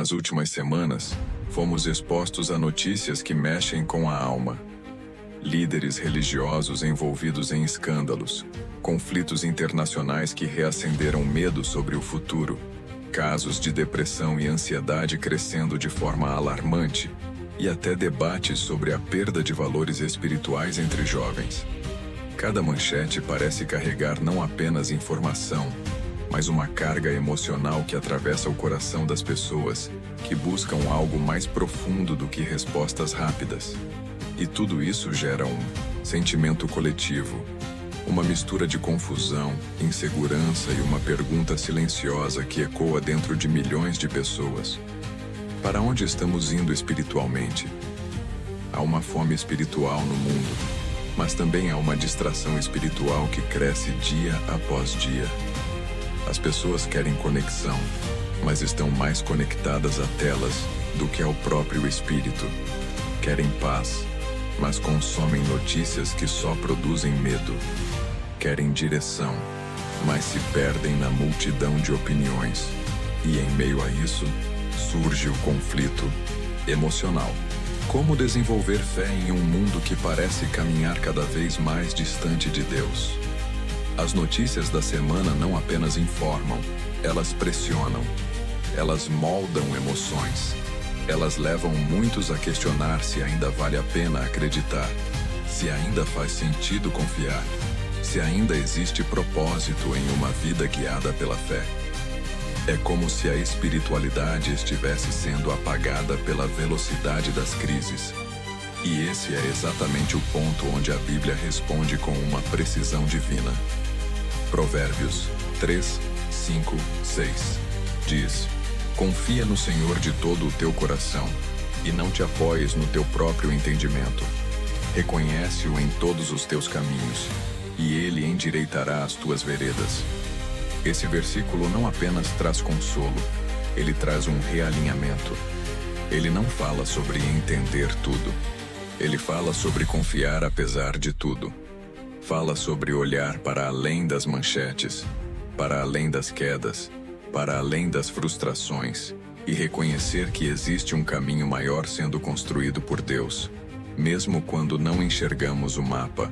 nas últimas semanas, fomos expostos a notícias que mexem com a alma. Líderes religiosos envolvidos em escândalos, conflitos internacionais que reacenderam medo sobre o futuro, casos de depressão e ansiedade crescendo de forma alarmante, e até debates sobre a perda de valores espirituais entre jovens. Cada manchete parece carregar não apenas informação, mas uma carga emocional que atravessa o coração das pessoas, que buscam algo mais profundo do que respostas rápidas. E tudo isso gera um sentimento coletivo, uma mistura de confusão, insegurança e uma pergunta silenciosa que ecoa dentro de milhões de pessoas. Para onde estamos indo espiritualmente? Há uma fome espiritual no mundo, mas também há uma distração espiritual que cresce dia após dia. As pessoas querem conexão, mas estão mais conectadas a telas do que ao próprio espírito. Querem paz, mas consomem notícias que só produzem medo. Querem direção, mas se perdem na multidão de opiniões. E em meio a isso, surge o conflito emocional. Como desenvolver fé em um mundo que parece caminhar cada vez mais distante de Deus? As notícias da semana não apenas informam, elas pressionam. Elas moldam emoções. Elas levam muitos a questionar se ainda vale a pena acreditar, se ainda faz sentido confiar, se ainda existe propósito em uma vida guiada pela fé. É como se a espiritualidade estivesse sendo apagada pela velocidade das crises. E esse é exatamente o ponto onde a Bíblia responde com uma precisão divina. Provérbios 3, 5, 6 diz: confia no Senhor de todo o teu coração, e não te apoies no teu próprio entendimento. Reconhece-o em todos os teus caminhos, e ele endireitará as tuas veredas. Esse versículo não apenas traz consolo, ele traz um realinhamento. Ele não fala sobre entender tudo. Ele fala sobre confiar apesar de tudo. Fala sobre olhar para além das manchetes, para além das quedas, para além das frustrações, e reconhecer que existe um caminho maior sendo construído por Deus, mesmo quando não enxergamos o mapa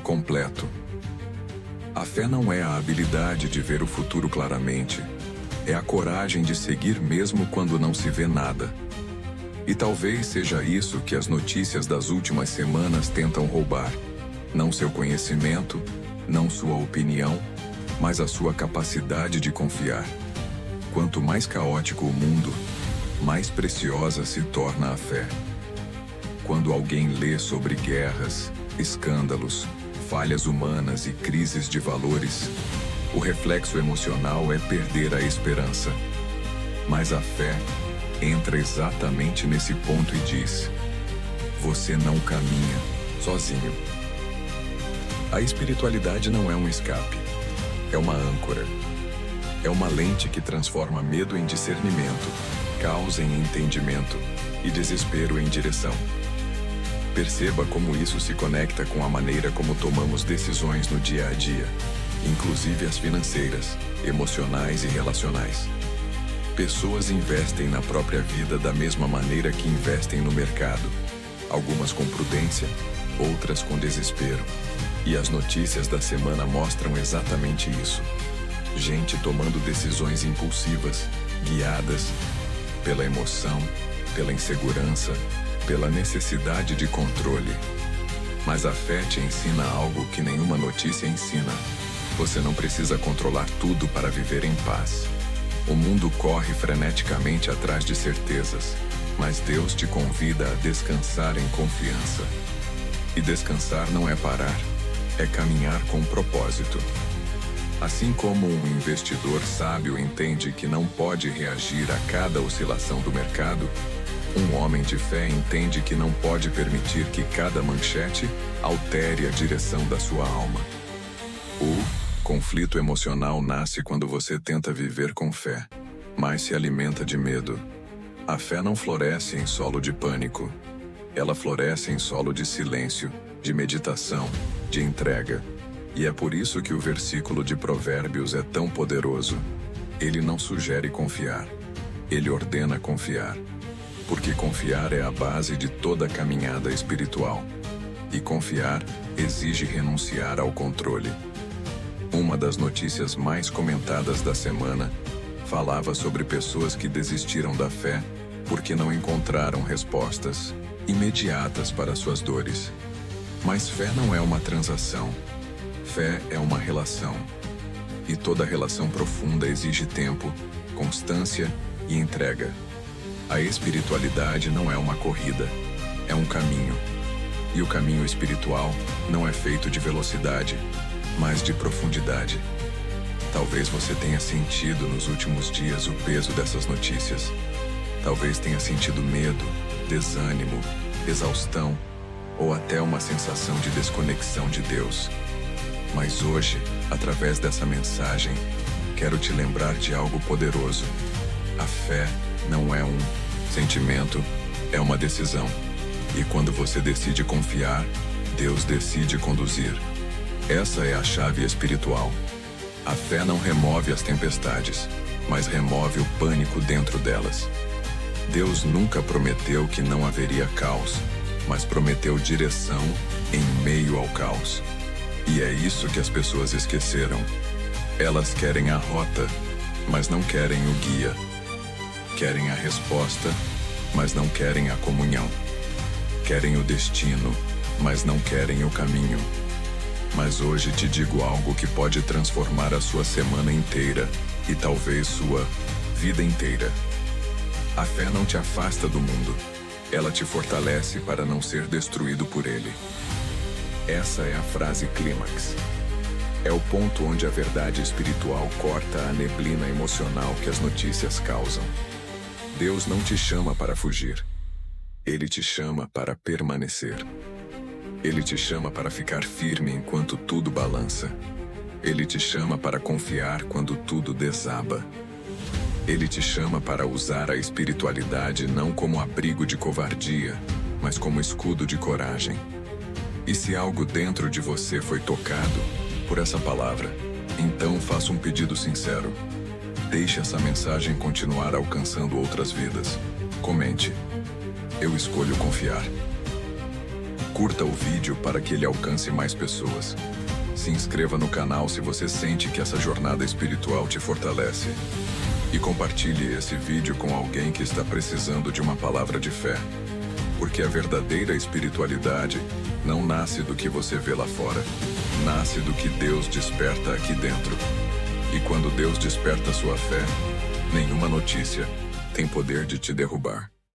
completo. A fé não é a habilidade de ver o futuro claramente, é a coragem de seguir mesmo quando não se vê nada. E talvez seja isso que as notícias das últimas semanas tentam roubar. Não seu conhecimento, não sua opinião, mas a sua capacidade de confiar. Quanto mais caótico o mundo, mais preciosa se torna a fé. Quando alguém lê sobre guerras, escândalos, falhas humanas e crises de valores, o reflexo emocional é perder a esperança. Mas a fé entra exatamente nesse ponto e diz: você não caminha sozinho. A espiritualidade não é um escape, é uma âncora. É uma lente que transforma medo em discernimento, caos em entendimento e desespero em direção. Perceba como isso se conecta com a maneira como tomamos decisões no dia a dia, inclusive as financeiras, emocionais e relacionais. Pessoas investem na própria vida da mesma maneira que investem no mercado, algumas com prudência, outras com desespero. E as notícias da semana mostram exatamente isso. Gente tomando decisões impulsivas, guiadas pela emoção, pela insegurança, pela necessidade de controle. Mas a fé te ensina algo que nenhuma notícia ensina. Você não precisa controlar tudo para viver em paz. O mundo corre freneticamente atrás de certezas, mas Deus te convida a descansar em confiança. E descansar não é parar, é caminhar com propósito. Assim como um investidor sábio entende que não pode reagir a cada oscilação do mercado, um homem de fé entende que não pode permitir que cada manchete altere a direção da sua alma. O conflito emocional nasce quando você tenta viver com fé, mas se alimenta de medo. A fé não floresce em solo de pânico. Ela floresce em solo de silêncio, de meditação, de entrega. E é por isso que o versículo de Provérbios é tão poderoso. Ele não sugere confiar. Ele ordena confiar, porque confiar é a base de toda caminhada espiritual. E confiar exige renunciar ao controle. Uma das notícias mais comentadas da semana falava sobre pessoas que desistiram da fé porque não encontraram respostas imediatas para suas dores. Mas fé não é uma transação. Fé é uma relação. E toda relação profunda exige tempo, constância e entrega. A espiritualidade não é uma corrida, é um caminho. E o caminho espiritual não é feito de velocidade, mas de profundidade. Talvez você tenha sentido nos últimos dias o peso dessas notícias. Talvez tenha sentido medo, desânimo, exaustão ou até uma sensação de desconexão de Deus. Mas hoje, através dessa mensagem, quero te lembrar de algo poderoso. A fé não é um sentimento, é uma decisão. E quando você decide confiar, Deus decide conduzir. Essa é a chave espiritual. A fé não remove as tempestades, mas remove o pânico dentro delas. Deus nunca prometeu que não haveria caos, mas prometeu direção em meio ao caos. E é isso que as pessoas esqueceram. Elas querem a rota, mas não querem o guia. Querem a resposta, mas não querem a comunhão. Querem o destino, mas não querem o caminho. Mas hoje te digo algo que pode transformar a sua semana inteira e talvez sua vida inteira. A fé não te afasta do mundo. Ela te fortalece para não ser destruído por ele. Essa é a frase clímax. É o ponto onde a verdade espiritual corta a neblina emocional que as notícias causam. Deus não te chama para fugir. Ele te chama para permanecer. Ele te chama para ficar firme enquanto tudo balança. Ele te chama para confiar quando tudo desaba. Ele te chama para usar a espiritualidade não como abrigo de covardia, mas como escudo de coragem. E se algo dentro de você foi tocado por essa palavra, então faça um pedido sincero. Deixe essa mensagem continuar alcançando outras vidas. Comente: eu escolho confiar. Curta o vídeo para que ele alcance mais pessoas. Se inscreva no canal se você sente que essa jornada espiritual te fortalece. E compartilhe esse vídeo com alguém que está precisando de uma palavra de fé. Porque a verdadeira espiritualidade não nasce do que você vê lá fora. Nasce do que Deus desperta aqui dentro. E quando Deus desperta sua fé, nenhuma notícia tem poder de te derrubar.